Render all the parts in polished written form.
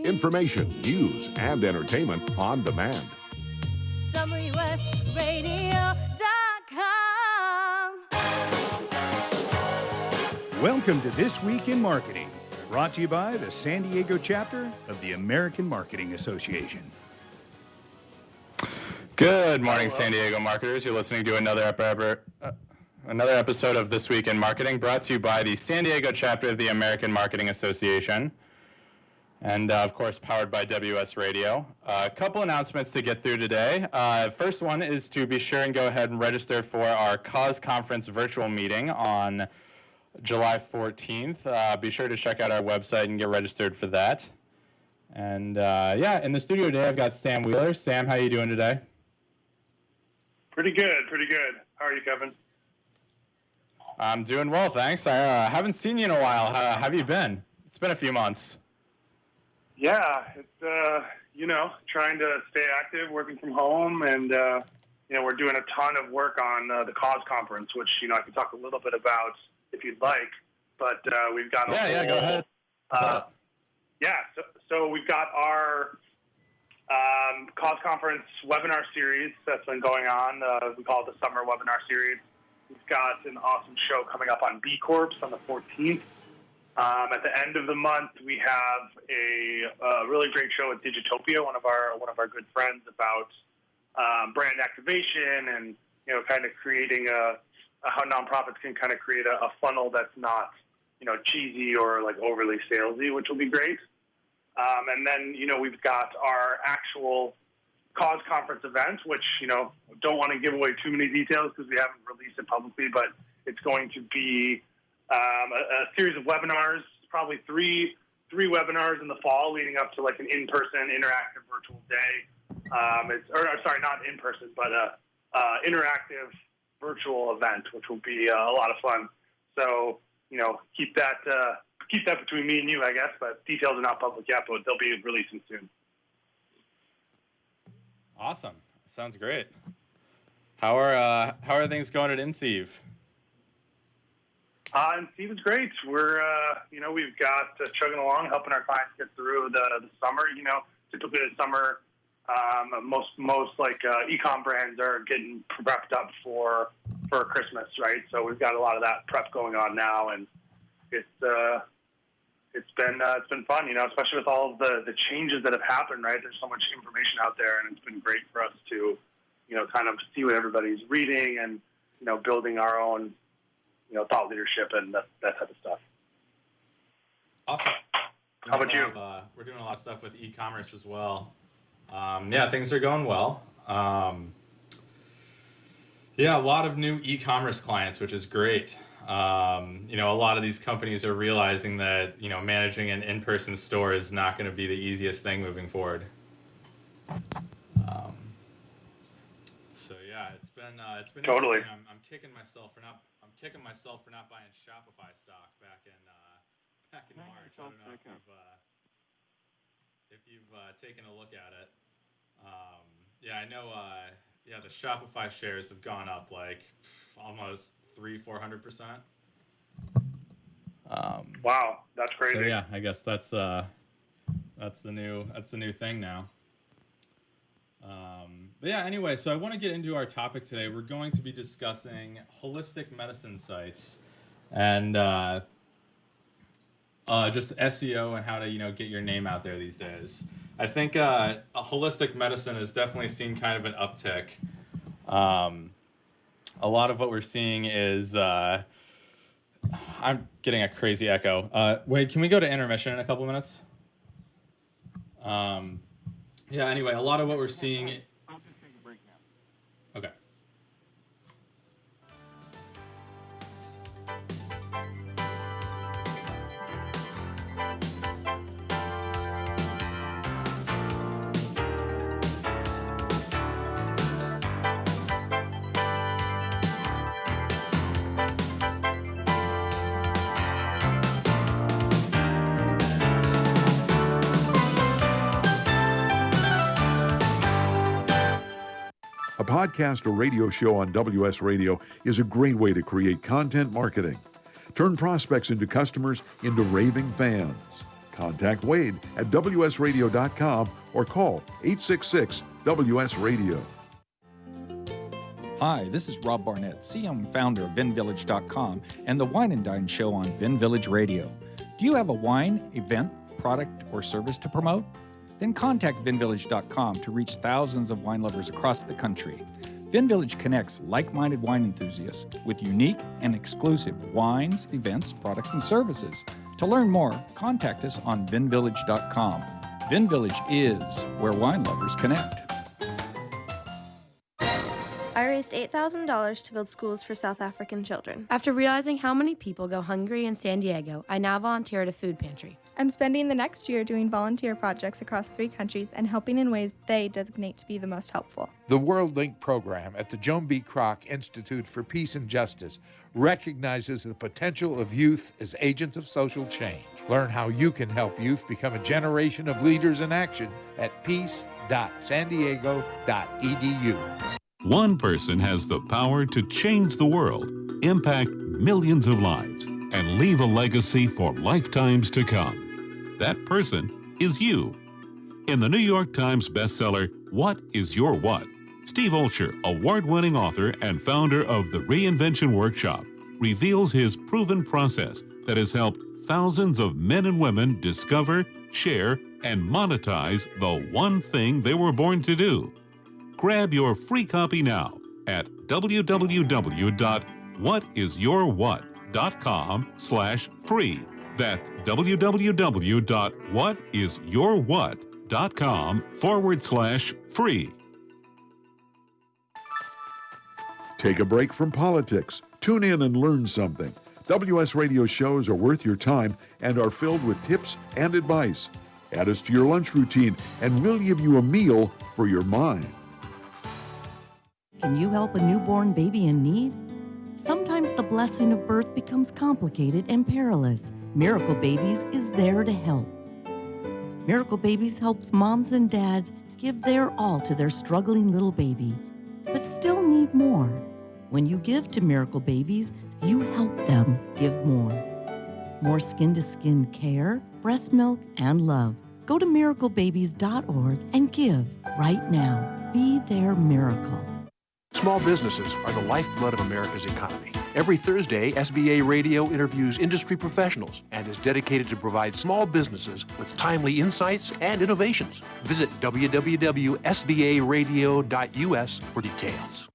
Information, news, and entertainment on demand. WSRadio.com. Welcome to This Week in Marketing, brought to you by the San Diego chapter of the American Marketing Association. Good morning, San Diego marketers. You're listening to another episode of This Week in Marketing, brought to you by the San Diego chapter of the American Marketing Association, and of course powered by WS Radio. A couple announcements to get through today. First one is to be sure and go ahead and register for our Cause Conference virtual meeting on July 14th. Be sure to check out our website and get registered for that. And yeah, in the studio today I've got Sam Wheeler. Sam, how are you doing today? Pretty good. How are you, Kevin? I'm doing well, thanks. I haven't seen you in a while. How have you been? It's been a few months. Yeah, it's, trying to stay active, working from home, and, we're doing a ton of work on the Cause Conference, which, I can talk a little bit about if you'd like, but we've got go ahead. So we've got our Cause Conference webinar series that's been going on. We call it the Summer Webinar Series. We've got an awesome show coming up on B Corps on the 14th. At the end of the month, we have a really great show at Digitopia, one of our good friends, about brand activation and kind of creating how nonprofits can kind of create a funnel that's not cheesy or like overly salesy, which will be great. And then, we've got our actual Cause Conference event, which, don't want to give away too many details because we haven't released it publicly, but it's going to be a series of webinars, probably three webinars in the fall leading up to like an in-person interactive virtual day. Not in person, but interactive virtual event, which will be a lot of fun. So, keep that between me and you, I guess, but details are not public yet, but they'll be releasing soon. Awesome. Sounds great. How are things going at InSeeve? InSeeve is great. We're, we've got chugging along, helping our clients get through the summer. Typically the summer, most like e-com brands are getting prepped up for Christmas, right? So we've got a lot of that prep going on now, and it's been fun, especially with all of the changes that have happened, right? There's so much information out there, and it's been great for us to, kind of see what everybody's reading and, building our own, thought leadership and that type of stuff. Awesome. How about you? We're doing a lot of stuff with e-commerce as well. Things are going well. A lot of new e-commerce clients, which is great. A lot of these companies are realizing that, managing an in-person store is not going to be the easiest thing moving forward. It's been totally. I'm kicking myself for not buying Shopify stock back in March. I don't know if you've taken a look at it. I know. The Shopify shares have gone up like almost 300-400%. Wow, that's crazy. So yeah, I guess that's the new thing now. Anyway, so I want to get into our topic today. We're going to be discussing holistic medicine sites and just SEO and how to get your name out there these days. I think a holistic medicine has definitely seen kind of an uptick. A lot of what we're seeing is I'm getting a crazy echo. Wait, can we go to intermission in a couple minutes? Anyway, a lot of what we're seeing. I'll just take a break now. Okay. A podcast or radio show on WS Radio is a great way to create content marketing. Turn prospects into customers into raving fans. Contact Wade at wsradio.com or call 866-WS-RADIO. Hi, this is Rob Barnett, CEO and founder of VinVillage.com and the Wine and Dine Show on Vin Village Radio. Do you have a wine, event, product, or service to promote? Then contact VinVillage.com to reach thousands of wine lovers across the country. VinVillage connects like-minded wine enthusiasts with unique and exclusive wines, events, products, and services. To learn more, contact us on VinVillage.com. VinVillage is where wine lovers connect. I raised $8,000 to build schools for South African children. After realizing how many people go hungry in San Diego, I now volunteer at a food pantry. I'm spending the next year doing volunteer projects across 3 countries and helping in ways they designate to be the most helpful. The WorldLink program at the Joan B. Kroc Institute for Peace and Justice recognizes the potential of youth as agents of social change. Learn how you can help youth become a generation of leaders in action at peace.sandiego.edu. One person has the power to change the world, impact millions of lives, and leave a legacy for lifetimes to come. That person is you. In the New York Times bestseller, What is Your What? Steve Olsher, award-winning author and founder of the Reinvention Workshop, reveals his proven process that has helped thousands of men and women discover, share, and monetize the one thing they were born to do. Grab your free copy now at www.whatisyourwhat.com/free. That's www.whatisyourwhat.com/free. Take a break from politics. Tune in and learn something. WS Radio shows are worth your time and are filled with tips and advice. Add us to your lunch routine, and we'll give you a meal for your mind. Can you help a newborn baby in need? Sometimes the blessing of birth becomes complicated and perilous. Miracle Babies is there to help. Miracle Babies helps moms and dads give their all to their struggling little baby, but still need more. When you give to Miracle Babies, you help them give more. More skin-to-skin care, breast milk, and love. Go to miraclebabies.org and give right now. Be their miracle. Small businesses are the lifeblood of America's economy. Every Thursday, SBA Radio interviews industry professionals and is dedicated to provide small businesses with timely insights and innovations. Visit www.sbaradio.us for details.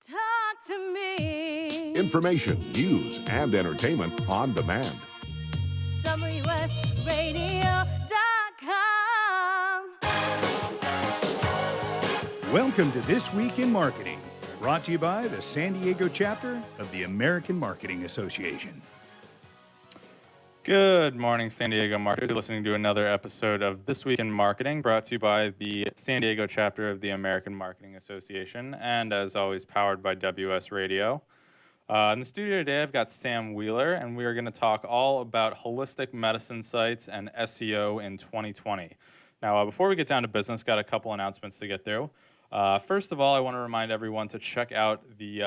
Talk to me. Information, news, and entertainment on demand. WSRadio.com. Welcome to This Week in Marketing, brought to you by the San Diego chapter of the American Marketing Association. Good morning, San Diego marketers. You're listening to another episode of This Week in Marketing, brought to you by the San Diego chapter of the American Marketing Association, and as always, powered by WS Radio. In the studio today, I've got Sam Wheeler, and we are going to talk all about holistic medicine sites and SEO in 2020. Now, before we get down to business, got a couple announcements to get through. First of all, I want to remind everyone to check out the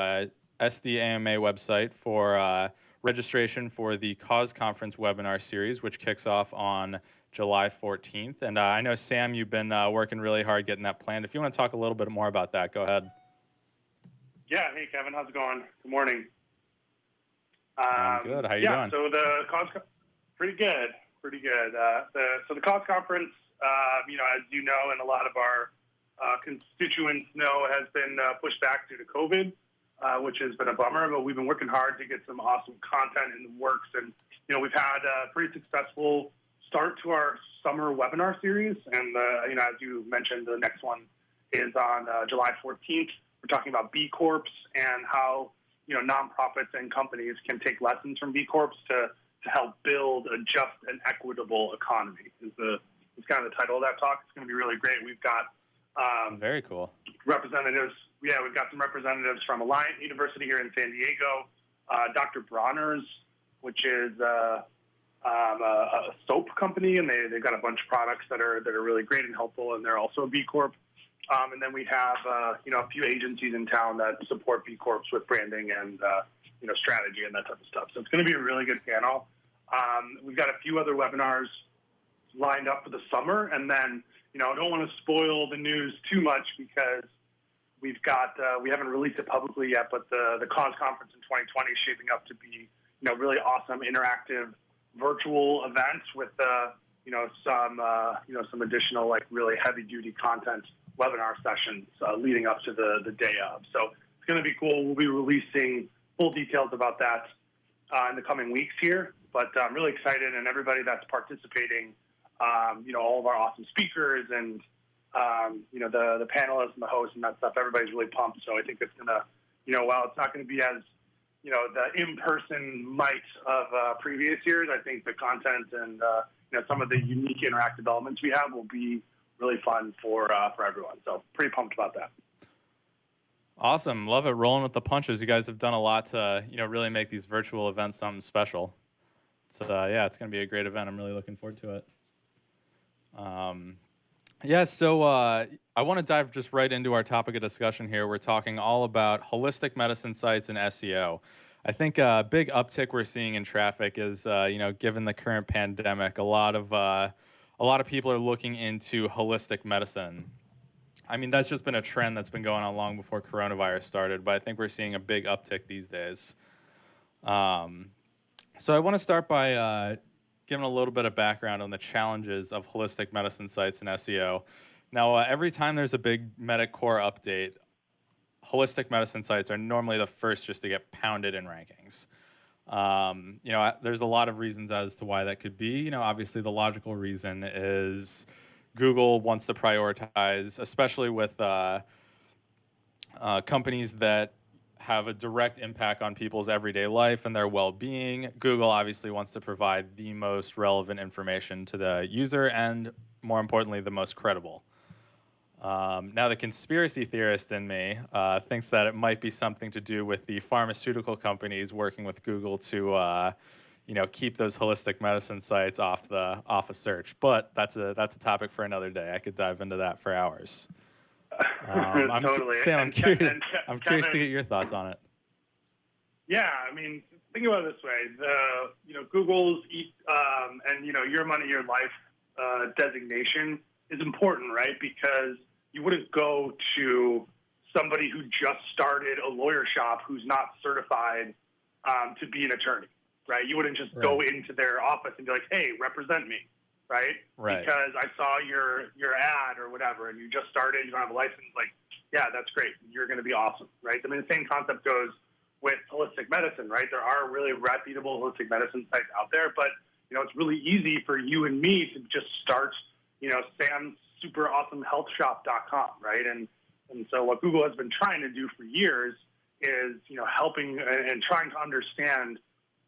SDAMA website for registration for the Cause Conference webinar series, which kicks off on July 14th. And I know, Sam, you've been working really hard getting that planned. If you want to talk a little bit more about that, go ahead. Yeah, hey, Kevin, how's it going? Good morning. I'm good. How you doing? So the Cause, pretty good. So the Cause Conference, as you know, and a lot of our constituents know, has been pushed back due to COVID, which has been a bummer, but we've been working hard to get some awesome content in the works. And, we've had a pretty successful start to our summer webinar series. And, as you mentioned, the next one is on July 14th. We're talking about B Corps and how, nonprofits and companies can take lessons from B Corps to help build a just and equitable economy is kind of the title of that talk. It's going to be really great. We've got very cool representatives. Yeah, we've got some representatives from Alliant University here in San Diego, Dr. Bronner's, which is a soap company, and they've got a bunch of products that are really great and helpful, and they're also a B Corp. And then we have a few agencies in town that support B Corps with branding and strategy and that type of stuff. So it's going to be a really good panel. We've got a few other webinars lined up for the summer. And then, I don't want to spoil the news too much because we've got, we haven't released it publicly yet, but the Cause Conference in 2020 is shaping up to be, really awesome interactive virtual events with, some additional, like, really heavy duty content webinar sessions leading up to the day of. So it's going to be cool. We'll be releasing full details about that in the coming weeks here, but I'm really excited, and everybody that's participating, all of our awesome speakers and, the panelists and the hosts and that stuff, everybody's really pumped. So I think it's going to, while it's not going to be as, the in-person might of previous years, I think the content and, some of the unique interactive elements we have will be really fun for everyone. So pretty pumped about that. Awesome. Love it. Rolling with the punches. You guys have done a lot to, really make these virtual events something special. So, it's going to be a great event. I'm really looking forward to it. So I want to dive just right into our topic of discussion here. We're talking all about holistic medicine sites and SEO. I think a big uptick we're seeing in traffic is, given the current pandemic, a lot of people are looking into holistic medicine. I mean, that's just been a trend that's been going on long before coronavirus started, but I think we're seeing a big uptick these days. So I want to start by giving a little bit of background on the challenges of holistic medicine sites and SEO. Now, every time there's a big Medicore update, holistic medicine sites are normally the first just to get pounded in rankings. There's a lot of reasons as to why that could be. Obviously the logical reason is Google wants to prioritize, especially with companies that have a direct impact on people's everyday life and their well-being. Google obviously wants to provide the most relevant information to the user and, more importantly, the most credible. Now, the conspiracy theorist in me thinks that it might be something to do with the pharmaceutical companies working with Google to, keep those holistic medicine sites off a search. But that's a topic for another day. I could dive into that for hours. Totally. Sam, I'm curious to get your thoughts on it. Yeah, I mean, think about it this way: Google's and your money, your life designation is important, right? Because you wouldn't go to somebody who just started a lawyer shop who's not certified to be an attorney, right? You wouldn't just go into their office and be like, "Hey, represent me," right? Because I saw your ad or whatever, and you just started, you don't have a license. Like, yeah, that's great. You're going to be awesome, right? I mean, the same concept goes with holistic medicine, right? There are really reputable holistic medicine sites out there, but it's really easy for you and me to just start, Sam's super awesome healthshop.com, right? And so what Google has been trying to do for years is, helping and trying to understand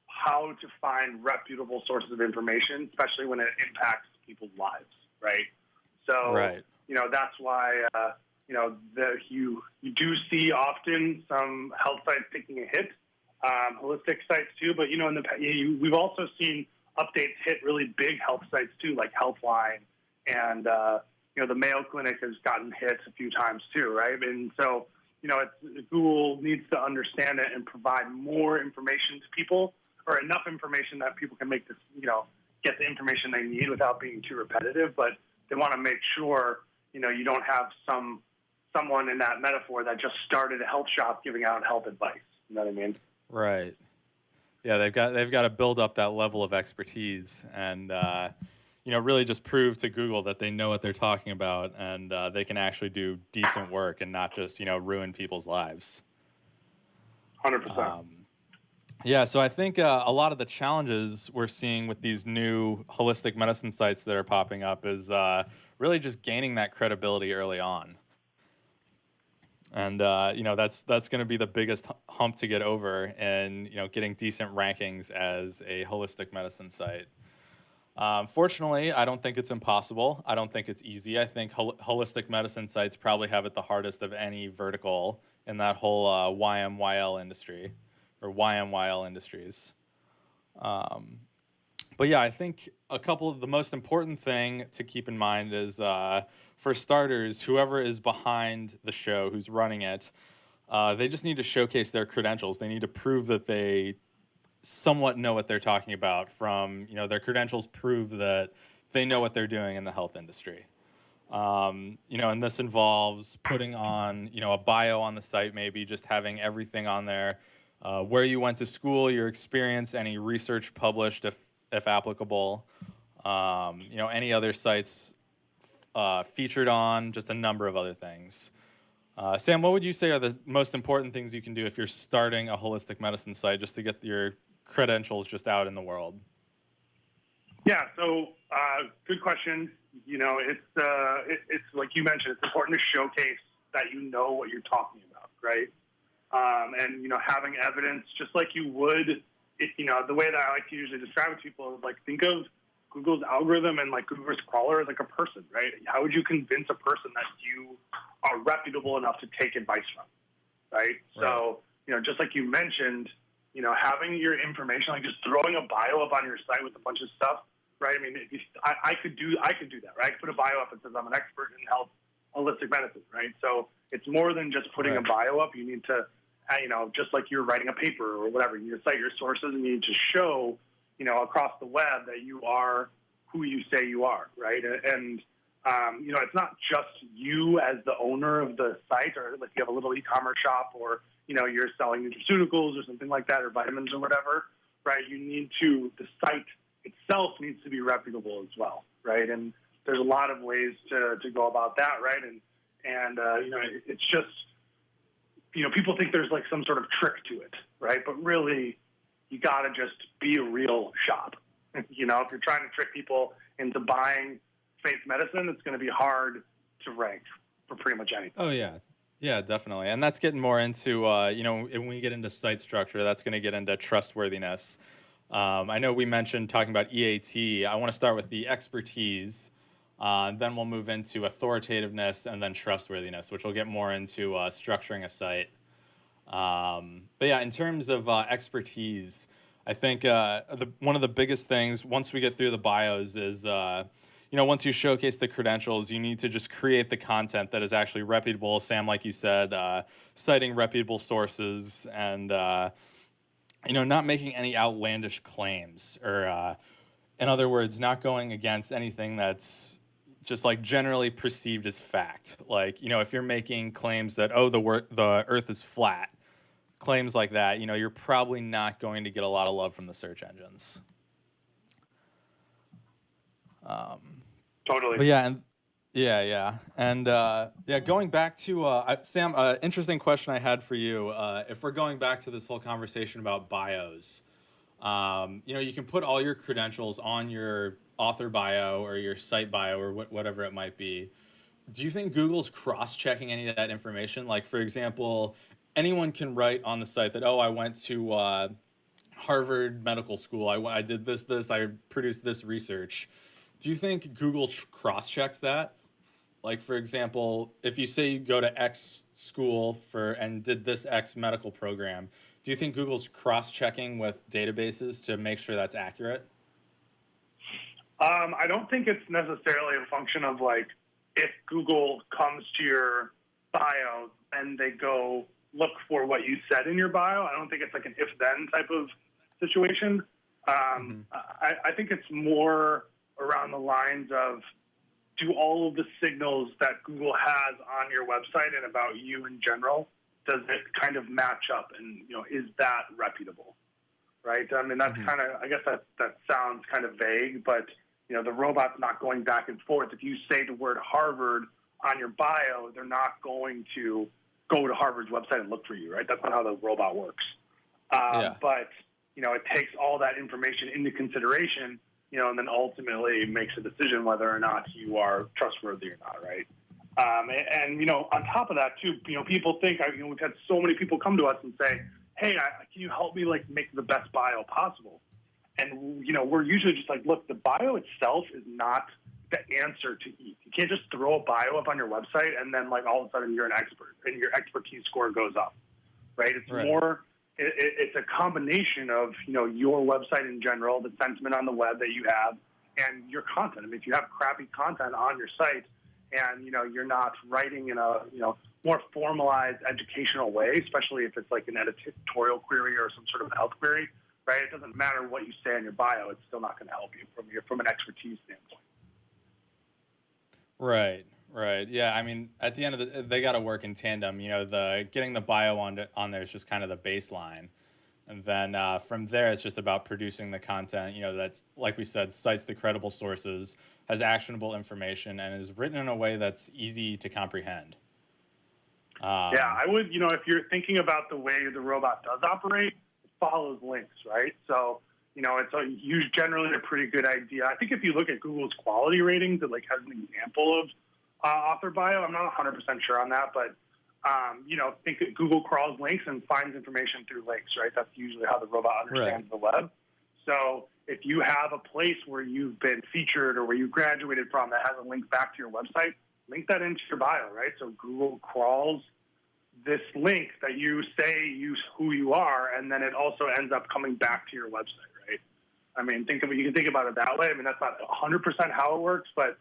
how to find reputable sources of information, especially when it impacts people's lives, right? So, that's why, you do see often some health sites taking a hit, holistic sites too, but, we've also seen updates hit really big health sites too, like Healthline, and, the Mayo Clinic has gotten hit a few times too, right? And so, Google needs to understand it and provide more information to people, or enough information that people can make this, get the information they need without being too repetitive. But they want to make sure, you don't have someone in that metaphor that just started a health shop giving out health advice. You know what I mean? Right. Yeah, they've got to build up that level of expertise and really just prove to Google that they know what they're talking about and they can actually do decent work and not just ruin people's lives. 100%. Yeah, so I think a lot of the challenges we're seeing with these new holistic medicine sites that are popping up is really just gaining that credibility early on. And, that's going to be the biggest hump to get over and, getting decent rankings as a holistic medicine site. Fortunately, I don't think it's impossible. I don't think it's easy. I think holistic medicine sites probably have it the hardest of any vertical in that whole YMYL industry. Or YMYL Industries. But yeah, I think a couple of the most important thing to keep in mind is, for starters, whoever is behind the show, who's running it, they just need to showcase their credentials. They need to prove that they somewhat know what they're talking about. From, their credentials prove that they know what they're doing in the health industry. And this involves putting on, a bio on the site, maybe just having everything on there, where you went to school, your experience, any research published, if applicable, any other sites featured on, just a number of other things. Sam, what would you say are the most important things you can do if you're starting a holistic medicine site just to get your credentials just out in the world? Yeah, so good question. It's like you mentioned, it's important to showcase that you know what you're talking about, right? And having evidence, just like you would, if the way that I like to usually describe it to people is like, think of Google's algorithm and like Google's crawler as like a person, right? How would you convince a person that you are reputable enough to take advice from, right? So just like you mentioned, having your information, like just throwing a bio up on your site with a bunch of stuff, right? I mean, I could do that, right? I could put a bio up that says I'm an expert in health, holistic medicine, right? So it's more than just putting a bio up. You need to, just like you're writing a paper or whatever, you need to cite your sources and you need to show, across the web that you are who you say you are, right? And it's not just you as the owner of the site, or like you have a little e-commerce shop, or you're selling nutraceuticals or something like that, or vitamins or whatever, right? The site itself needs to be reputable as well, right? And there's a lot of ways to go about that, right? And it's just, people think there's like some sort of trick to it, right? But really, you got to just be a real shop. If you're trying to trick people into buying faith medicine, it's going to be hard to rank for pretty much anything. Oh, yeah. Yeah, definitely. And that's getting more into, when we get into site structure, that's going to get into trustworthiness. I know we mentioned talking about EAT. I want to start with the expertise. Then we'll move into authoritativeness and then trustworthiness, which will get more into structuring a site. But yeah, in terms of expertise, I think one of the biggest things once we get through the bios is, once you showcase the credentials, you need to just create the content that is actually reputable. Sam, like you said, citing reputable sources and, not making any outlandish claims or, in other words, not going against anything that's just like generally perceived as fact. Like, if you're making claims that, the earth is flat, claims like that, you're probably not going to get a lot of love from the search engines. Totally. But going back to Sam, interesting question I had for you. If we're going back to this whole conversation about bios, you can put all your credentials on your author bio or your site bio or whatever it might be. Do you think Google's cross-checking any of that information? Like, for example, anyone can write on the site that, I went to Harvard Medical School. I did this, I produced this research. Do you think Google cross-checks that? Like, for example, if you say you go to X school and did this X medical program, do you think Google's cross-checking with databases to make sure that's accurate? I don't think it's necessarily a function of like, if Google comes to your bio and they go look for what you said in your bio. I don't think it's like an if-then type of situation. I think it's more around the lines of, do all of the signals that Google has on your website and about you in general, does it kind of match up, and is that reputable, right? I mean, that's kind of, I guess that sounds kind of vague, but the robot's not going back and forth. If you say the word Harvard on your bio, they're not going to go to Harvard's website and look for you, right? That's not how the robot works. But it takes all that information into consideration, and then ultimately makes a decision whether or not you are trustworthy or not, right? And on top of that too, people think, we've had so many people come to us and say, hey, can you help me like make the best bio possible? And, we're usually just like, look, the bio itself is not the answer to eat. You can't just throw a bio up on your website and then like all of a sudden you're an expert and your expertise score goes up, right? It's more, it's a combination of, your website in general, the sentiment on the web that you have, and your content. I mean, if you have crappy content on your site and, you're not writing in a, more formalized educational way, especially if it's like an editorial query or some sort of health query, right? It doesn't matter what you say in your bio; it's still not going to help you from an expertise standpoint. Right, right. Yeah, I mean, at the end of they got to work in tandem. You know, the getting the bio on there is just kind of the baseline, and then from there, it's just about producing the content. You know, that's like we said, cites the credible sources, has actionable information, and is written in a way that's easy to comprehend. Yeah, I would, if you're thinking about the way the robot does operate, it follows links, right? So, generally a pretty good idea. I think if you look at Google's quality ratings, it has an example of author bio. I'm not 100% sure on that, but, think that Google crawls links and finds information through links, right? That's usually how the robot understands the web. So if you have a place where you've been featured or where you graduated from that has a link back to your website, link that into your bio, right? So Google crawls this link that you say who you are, and then it also ends up coming back to your website, right? I mean, you can think about it that way. I mean, that's not 100% how it works, but,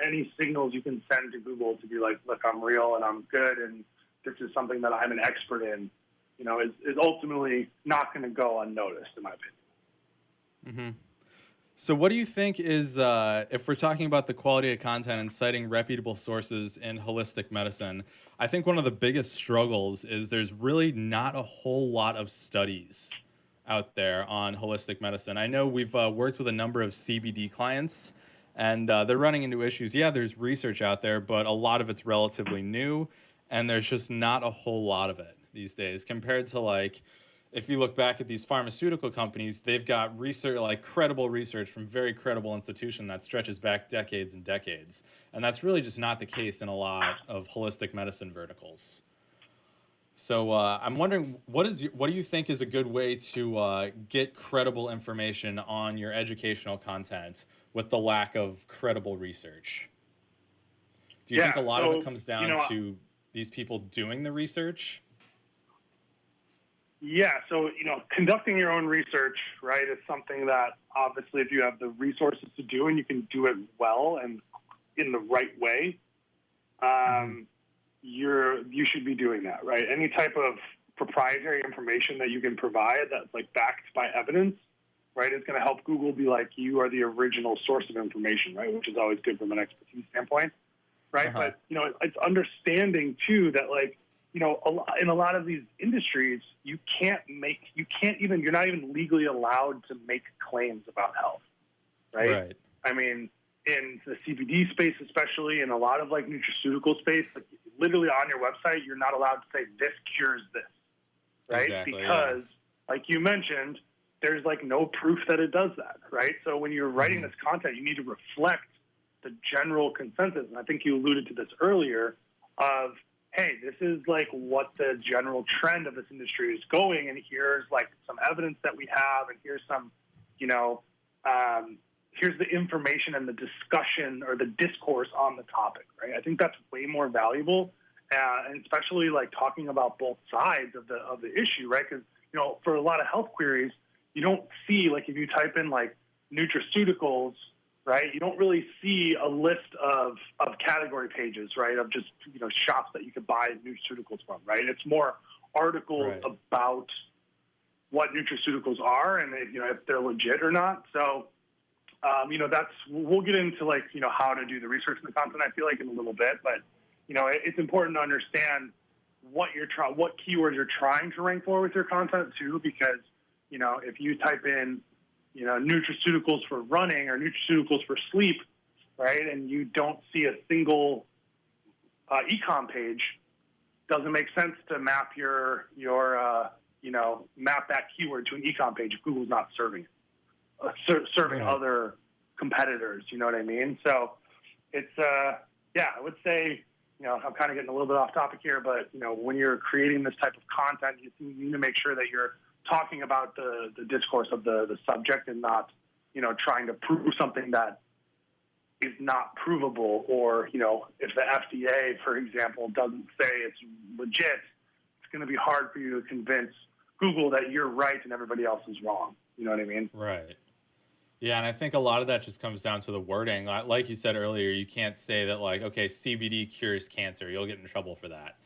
any signals you can send to Google to be like, look, I'm real and I'm good, and this is something that I'm an expert in, is ultimately not going to go unnoticed, in my opinion. Mm-hmm. So what do you think is, if we're talking about the quality of content and citing reputable sources in holistic medicine, I think one of the biggest struggles is there's really not a whole lot of studies out there on holistic medicine. I know we've worked with a number of CBD clients, and they're running into issues. Yeah, there's research out there, but a lot of it's relatively new, and there's just not a whole lot of it these days compared to if you look back at these pharmaceutical companies, they've got research, credible research from very credible institution that stretches back decades and decades. And that's really just not the case in a lot of holistic medicine verticals. So I'm wondering, what do you think is a good way to get credible information on your educational content with the lack of credible research? Do you think a lot of it comes down to these people doing the research? Yeah, so, conducting your own research, right, is something that obviously if you have the resources to do and you can do it well and in the right way, you should be doing that, right? Any type of proprietary information that you can provide that's backed by evidence, right, is going to help Google be like, you are the original source of information, right, which is always good from an expertise standpoint, right? But, it's understanding too that in a lot of these industries, you're not even legally allowed to make claims about health, right? I mean, in the CBD space, especially in a lot of nutraceutical space, literally on your website, you're not allowed to say this cures this, right? Exactly, because, like you mentioned, there's no proof that it does that, right? So when you're writing this content, you need to reflect the general consensus, and I think you alluded to this earlier, of hey, this is what the general trend of this industry is going, and here's some evidence that we have, and here's some, here's the information and the discussion or the discourse on the topic, right? I think that's way more valuable, and especially talking about both sides of the issue, right? Because for a lot of health queries, you don't see if you type in nutraceuticals, right? You don't really see a list of category pages, right, of just, shops that you could buy nutraceuticals from, right? It's more articles about what nutraceuticals are and, if they're legit or not. So, we'll get into how to do the research and the content, I feel in a little bit, but, it's important to understand what keywords you're trying to rank for with your content too, because, if you type in, nutraceuticals for running or nutraceuticals for sleep, right, and you don't see a single e-com page, doesn't make sense to map map that keyword to an e-com page if Google's not serving it, serving other competitors, you know what I mean? So it's, I would say, I'm kind of getting a little bit off topic here, but, when you're creating this type of content, you need to make sure that you're talking about the discourse of the subject and not, trying to prove something that is not provable, or, if the FDA, for example, doesn't say it's legit, it's going to be hard for you to convince Google that you're right and everybody else is wrong. You know what I mean? Right. Yeah, and I think a lot of that just comes down to the wording. Like you said earlier, you can't say that okay, CBD cures cancer. You'll get in trouble for that.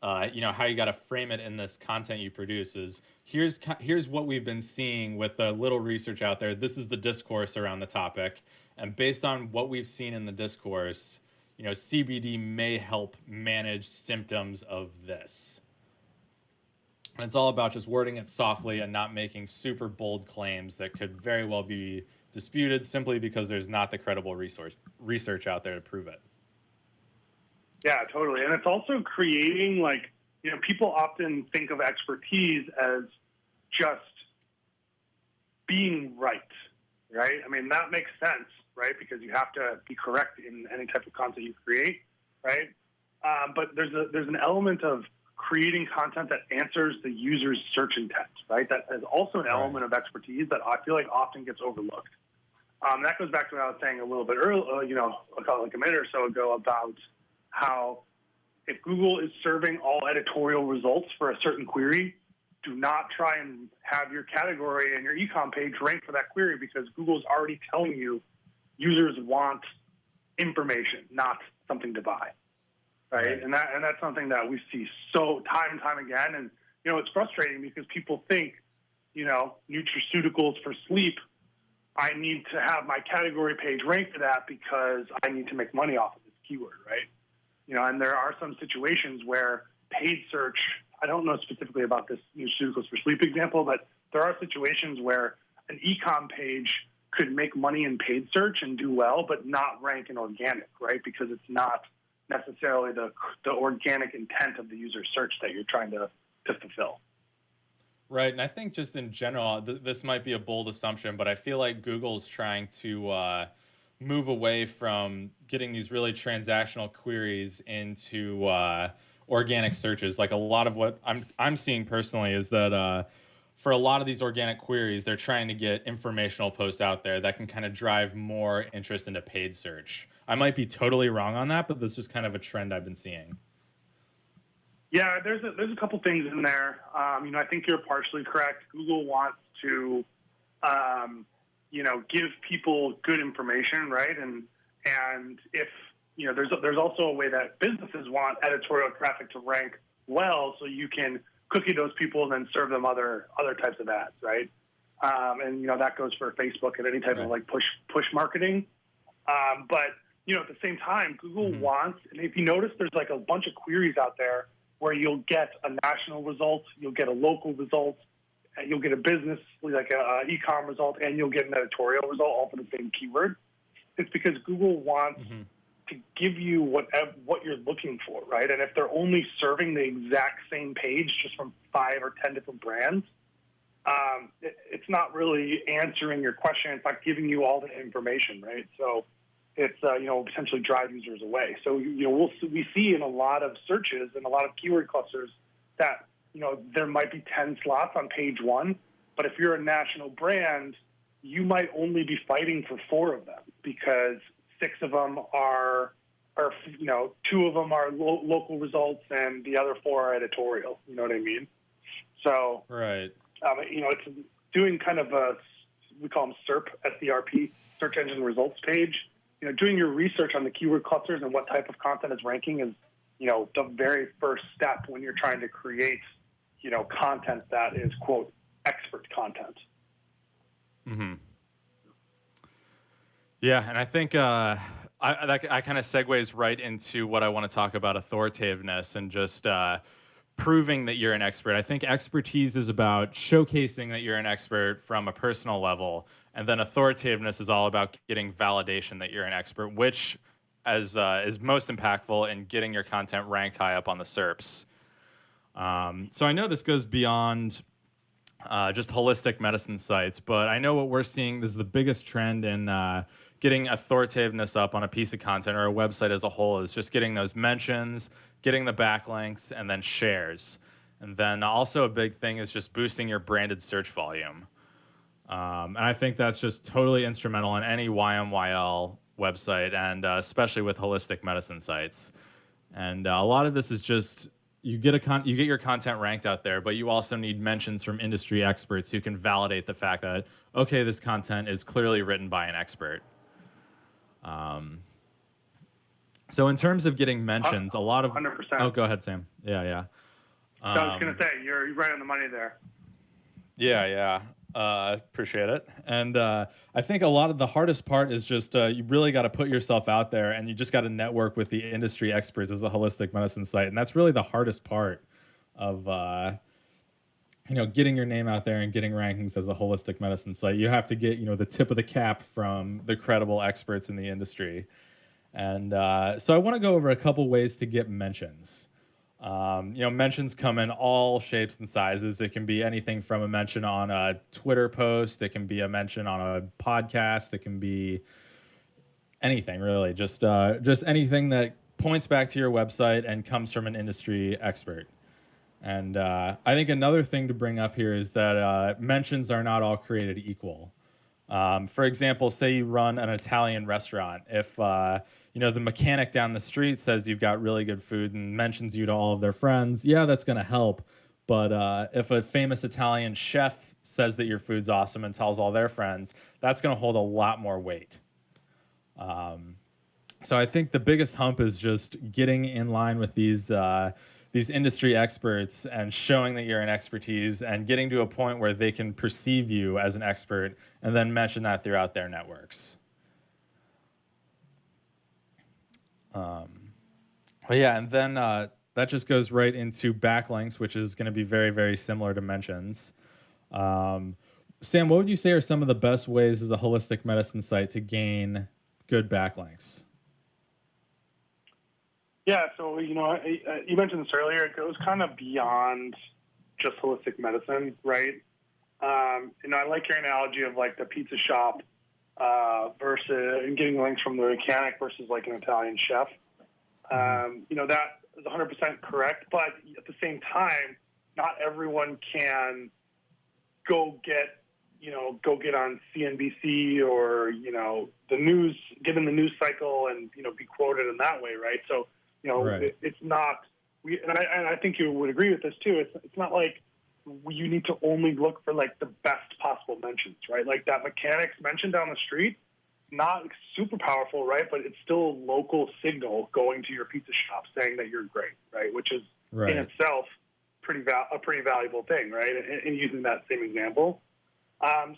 How you got to frame it in this content you produce is here's what we've been seeing with a little research out there. This is the discourse around the topic, and based on what we've seen in the discourse, CBD may help manage symptoms of this. And it's all about just wording it softly and not making super bold claims that could very well be disputed simply because there's not the credible research out there to prove it. Yeah, totally. And it's also creating, people often think of expertise as just being right? I mean, that makes sense, right? Because you have to be correct in any type of content you create, right? But there's an element of creating content that answers the user's search intent, right? That is also an element of expertise that I feel like often gets overlooked. That goes back to what I was saying a little bit earlier, a minute or so ago about how if Google is serving all editorial results for a certain query, do not try and have your category and your e-com page rank for that query, because Google's already telling you users want information, not something to buy, right? And that's something that we see so time and time again. And, it's frustrating because people think, nutraceuticals for sleep, I need to have my category page rank for that because I need to make money off of this keyword, right? And there are some situations where paid search, I don't know specifically about this nutraceuticals for sleep example, but there are situations where an e-com page could make money in paid search and do well, but not rank in organic, right? Because it's not necessarily the organic intent of the user search that you're trying to fulfill. Right, and I think just in general, this might be a bold assumption, but I feel like Google's trying to move away from getting these really transactional queries into organic searches. Like a lot of what I'm seeing personally is that for a lot of these organic queries, they're trying to get informational posts out there that can kind of drive more interest into paid search. I might be totally wrong on that, but this is kind of a trend I've been seeing. Yeah, there's a couple things in there. I think you're partially correct. Google wants to, give people good information, right? And if there's also a way that businesses want editorial traffic to rank well, so you can cookie those people and then serve them other types of ads, right? And that goes for Facebook and any type of push marketing. But at the same time, Google wants, and if you notice, there's a bunch of queries out there where you'll get a national result, you'll get a local result, you'll get a business, like a e-com result, and you'll get an editorial result, all for the same keyword. It's because Google wants to give you what you're looking for, right? And if they're only serving the exact same page just from 5 or 10 different brands, it's not really answering your question. It's not giving you all the information, right? So it's potentially drive users away. So we see in a lot of searches and a lot of keyword clusters that there might be 10 slots on page 1, but if you're a national brand, you might only be fighting for 4 of them because 6 of them are 2 of them are local results and the other 4 are editorial. You know what I mean? So right, it's doing kind of we call them SERP, SERP, search engine results page. Doing your research on the keyword clusters and what type of content is ranking is, the very first step when you're trying to create, content that is, quote, expert content. Mm-hmm. Yeah, and I think I kind of segues right into what I want to talk about, authoritativeness and just proving that you're an expert. I think expertise is about showcasing that you're an expert from a personal level, and then authoritativeness is all about getting validation that you're an expert, which is most impactful in getting your content ranked high up on the SERPs. So I know this goes beyond just holistic medicine sites, but I know what we're seeing, this is the biggest trend in getting authoritativeness up on a piece of content or a website as a whole, is just getting those mentions, getting the backlinks, and then shares. And then also a big thing is just boosting your branded search volume. And I think that's just totally instrumental in any YMYL website, and especially with holistic medicine sites. And a lot of this is just you get your content ranked out there, but you also need mentions from industry experts who can validate the fact that, okay, this content is clearly written by an expert. So in terms of getting mentions, a lot of 100%. Oh, go ahead, Sam. Yeah. I was going to say you're right on the money there. Yeah. Appreciate it. And I think a lot of the hardest part is just you really got to put yourself out there, and you just got to network with the industry experts as a holistic medicine site. And that's really the hardest part of getting your name out there and getting rankings as a holistic medicine site. You have to get the tip of the cap from the credible experts in the industry. And so I want to go over a couple ways to get mentions. Mentions come in all shapes and sizes. It can be anything from a mention on a Twitter post. It can be a mention on a podcast. It can be anything, really. Just anything that points back to your website and comes from an industry expert. And I think another thing to bring up here is that mentions are not all created equal. For example, say you run an Italian restaurant. If the mechanic down the street says you've got really good food and mentions you to all of their friends, yeah, that's going to help. But if a famous Italian chef says that your food's awesome and tells all their friends, that's going to hold a lot more weight. So I think the biggest hump is just getting in line with these industry experts and showing that you're an expertise and getting to a point where they can perceive you as an expert and then mention that throughout their networks. But yeah, and then that just goes right into backlinks, which is going to be very, very similar to mentions. Sam, what would you say are some of the best ways as a holistic medicine site to gain good backlinks? Yeah, so, you mentioned this earlier. It goes kind of beyond just holistic medicine, right? I like your analogy of like the pizza shop versus and getting links from the mechanic versus like an Italian chef. That is 100% correct, but at the same time, not everyone can go get on CNBC or, the news, get in the news cycle and, be quoted in that way, right? So, right. It's not, and I think you would agree with this too. It's not like you need to only look for like the best possible mentions, right? Like that mechanic's mention down the street, not super powerful, right? But it's still a local signal going to your pizza shop saying that you're great, right? Which is right. in itself a pretty valuable thing, right? And using that same example.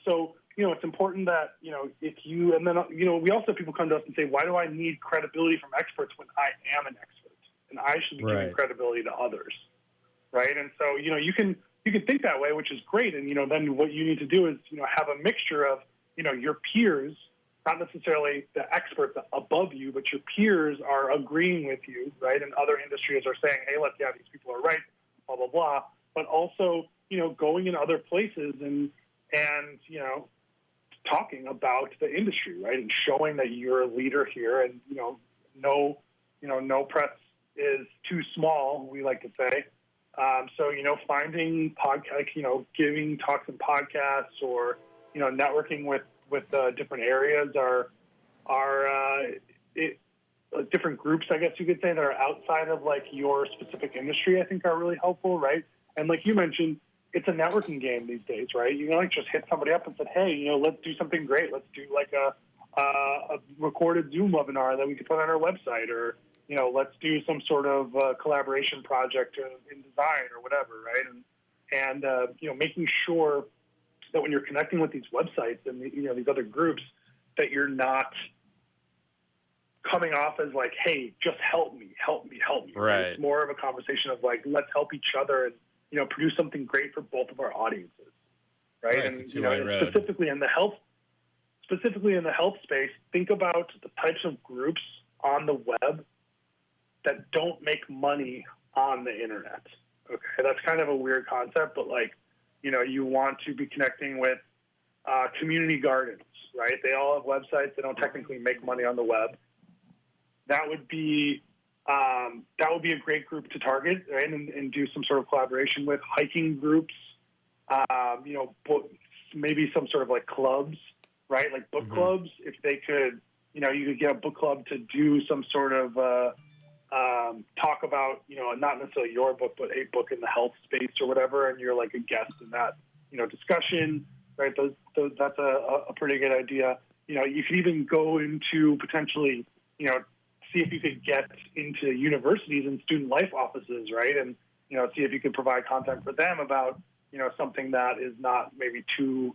So, it's important that, if you, and then, we also have people come to us and say, why do I need credibility from experts when I am an expert and I should be giving credibility to others, right? And so, you can think that way, which is great. And, then what you need to do is, have a mixture of, your peers, not necessarily the experts above you, but your peers are agreeing with you, right? And other industries are saying, hey, these people are right, blah, blah, blah. But also, going in other places and talking about the industry, right? And showing that you're a leader here and, no press is too small, we like to say. So, finding podcast, giving talks and podcasts or, networking with different areas different groups, I guess you could say, that are outside of like your specific industry, I think are really helpful, right? And like you mentioned, it's a networking game these days, right? You just hit somebody up and said, hey, let's do something great. Let's do like a recorded Zoom webinar that we could put on our website, or, let's do some sort of collaboration project in design or whatever, right? And making sure that when you're connecting with these websites and, these other groups, that you're not coming off as like, hey, just help me. Right. It's more of a conversation of like, let's help each other and, produce something great for both of our audiences, right? And specifically in the health space, think about the types of groups on the web that don't make money on the internet. Okay, that's kind of a weird concept, but like, you want to be connecting with community gardens, right? They all have websites. They don't technically make money on the web. That would be a great group to target, right? And do some sort of collaboration with hiking groups, maybe some sort of like clubs, right? Like book clubs. If they could, you could get a book club to do some sort of talk about, not necessarily your book, but a book in the health space or whatever, and you're like a guest in that, discussion, right? That's a pretty good idea. You could even go into potentially, see if you could get into universities and student life offices, right? And, see if you could provide content for them about, something that is not maybe too,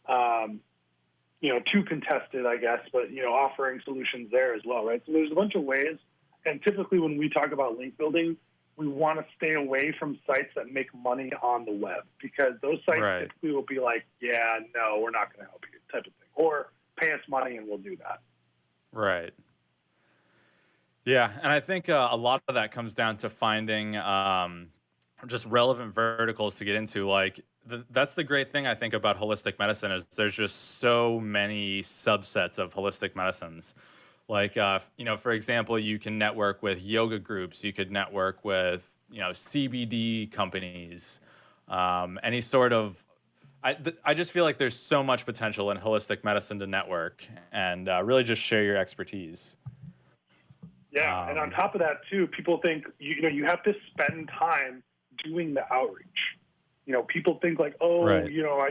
too contested, I guess, but, offering solutions there as well, right? So there's a bunch of ways. And typically when we talk about link building, we want to stay away from sites that make money on the web, because those sites typically will be like, yeah, no, we're not going to help you type of thing, or pay us money and we'll do that. Right. Yeah, and I think a lot of that comes down to finding just relevant verticals to get into. Like, that's the great thing I think about holistic medicine is there's just so many subsets of holistic medicines. Like, for example, you can network with yoga groups. You could network with, CBD companies, any sort of. I just feel like there's so much potential in holistic medicine to network and really just share your expertise. Yeah, and on top of that too, people think you have to spend time doing the outreach. People think like, I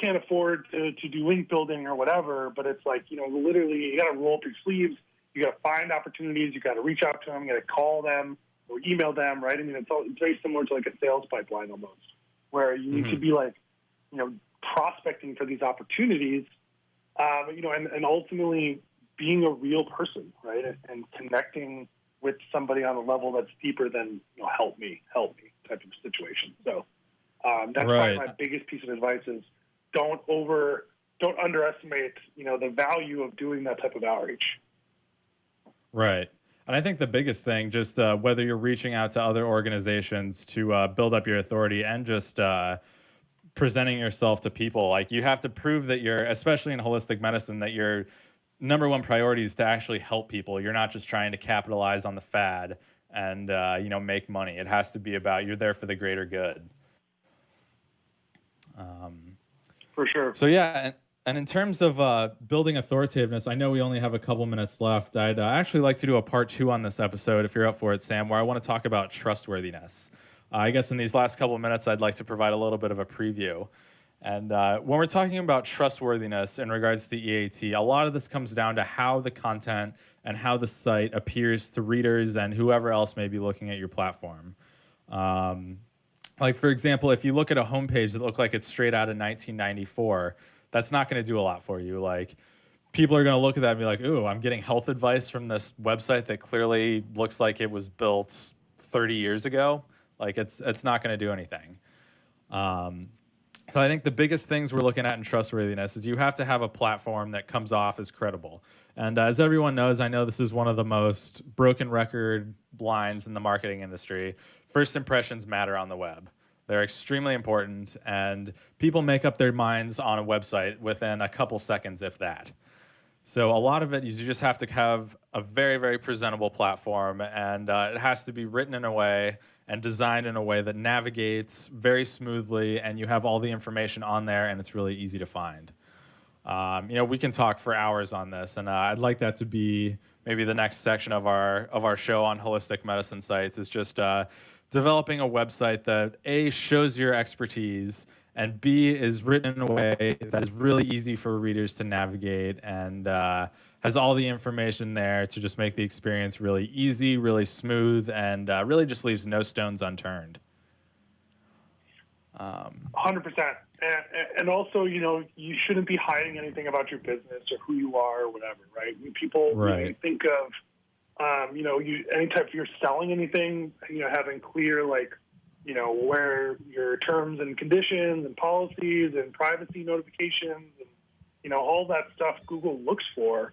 can't afford to do link building or whatever. But it's like, literally, you got to roll up your sleeves. You got to find opportunities. You got to reach out to them. You got to call them or email them. Right? I mean, it's very similar to like a sales pipeline almost, where you need to be like, prospecting for these opportunities. And ultimately being a real person, right? And connecting with somebody on a level that's deeper than, help me type of situation. So that's probably my biggest piece of advice is don't underestimate, the value of doing that type of outreach. Right. And I think the biggest thing, just whether you're reaching out to other organizations to build up your authority and just presenting yourself to people, like you have to prove that you're, especially in holistic medicine, that your number one priority is to actually help people. You're not just trying to capitalize on the fad and, make money. It has to be about you're there for the greater good. For sure. So, yeah. And in terms of building authoritativeness, I know we only have a couple minutes left. I'd actually like to do a part 2 on this episode, if you're up for it, Sam, where I want to talk about trustworthiness. I guess in these last couple of minutes, I'd like to provide a little bit of a preview. And when we're talking about trustworthiness in regards to the EAT, a lot of this comes down to how the content and how the site appears to readers and whoever else may be looking at your platform. Like, for example, if you look at a homepage that looks like it's straight out of 1994, that's not going to do a lot for you. Like, people are going to look at that and be like, ooh, I'm getting health advice from this website that clearly looks like it was built 30 years ago. Like, it's not going to do anything. So I think the biggest things we're looking at in trustworthiness is you have to have a platform that comes off as credible. And as everyone knows, I know this is one of the most broken record lines in the marketing industry. First impressions matter on the web. They're extremely important, and people make up their minds on a website within a couple seconds, if that. So a lot of it is you just have to have a very, very presentable platform, and it has to be written in a way and designed in a way that navigates very smoothly, and you have all the information on there, and it's really easy to find. We can talk for hours on this, and I'd like that to be maybe the next section of our show on holistic medicine sites is just developing a website that A, shows your expertise, and B, is written in a way that is really easy for readers to navigate and has all the information there to just make the experience really easy, really smooth, and really just leaves no stones unturned. 100%. And also, you shouldn't be hiding anything about your business or who you are or whatever, right? When people think of, anytime you're selling anything, having clear, where your terms and conditions and policies and privacy notifications and, all that stuff Google looks for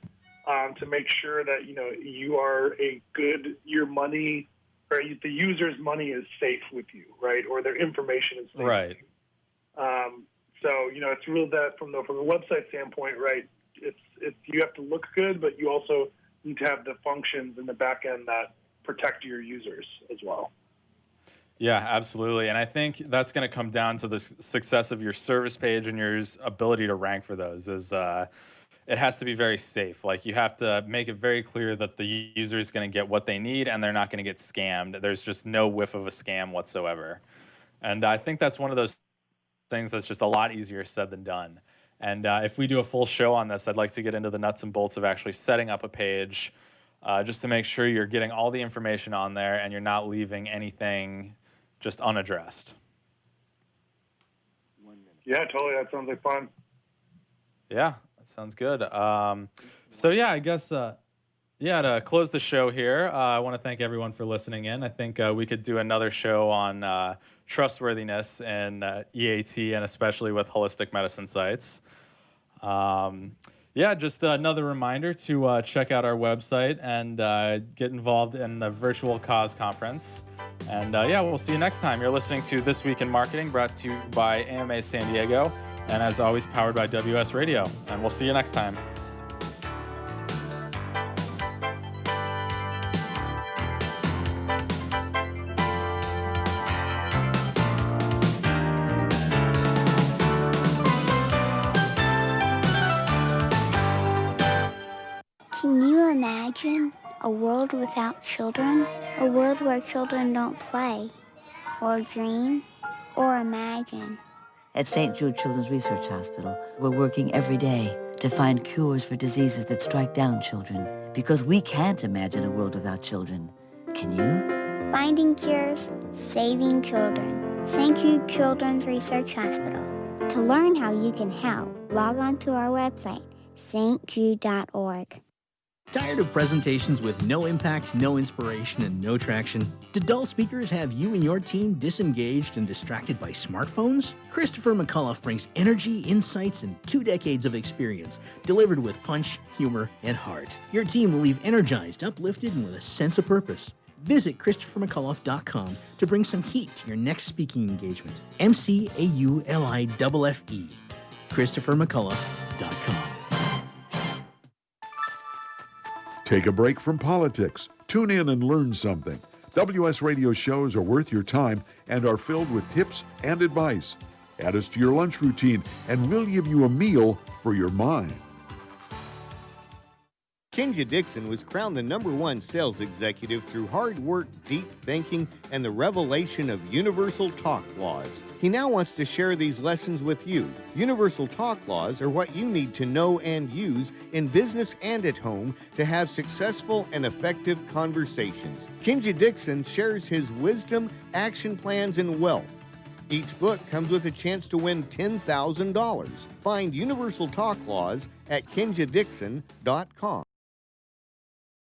to make sure that, you are your money or the user's money is safe with you, right? Or their information is safe. Right. So, it's really that from the website standpoint, right? It's you have to look good, but you also need to have the functions in the back end that protect your users as well. Yeah, absolutely. And I think that's going to come down to the success of your service page and your ability to rank for those is it has to be very safe. Like, you have to make it very clear that the user is going to get what they need and they're not going to get scammed. There's just no whiff of a scam whatsoever. And I think that's one of those things that's just a lot easier said than done. And if we do a full show on this, I'd like to get into the nuts and bolts of actually setting up a page just to make sure you're getting all the information on there and you're not leaving anything just unaddressed. Yeah, totally. That sounds like fun. Yeah, that sounds good. So yeah, I guess to close the show here, I want to thank everyone for listening in. I think we could do another show on trustworthiness and EAT, and especially with holistic medicine sites. Just another reminder to check out our website and get involved in the virtual cause conference. And we'll see you next time. You're listening to This Week in Marketing, brought to you by AMA San Diego, and as always, powered by WS Radio. And we'll see you next time. Can you imagine a world without children? A world where children don't play, or dream, or imagine? At St. Jude Children's Research Hospital, we're working every day to find cures for diseases that strike down children, because we can't imagine a world without children. Can you? Finding cures, saving children. St. Jude Children's Research Hospital. To learn how you can help, log on to our website, stjude.org. Tired of presentations with no impact, no inspiration, and no traction? Do dull speakers have you and your team disengaged and distracted by smartphones? Christopher McCullough brings energy, insights, and 2 decades of experience, delivered with punch, humor, and heart. Your team will leave energized, uplifted, and with a sense of purpose. Visit ChristopherMcCullough.com to bring some heat to your next speaking engagement. McCulloughe. ChristopherMcCullough.com. Take a break from politics. Tune in and learn something. WS Radio shows are worth your time and are filled with tips and advice. Add us to your lunch routine, and we'll give you a meal for your mind. Kenja Dixon was crowned the #1 sales executive through hard work, deep thinking, and the revelation of universal talk laws. He now wants to share these lessons with you. Universal talk laws are what you need to know and use in business and at home to have successful and effective conversations. Kenja Dixon shares his wisdom, action plans, and wealth. Each book comes with a chance to win $10,000. Find Universal Talk Laws at kenjadixon.com.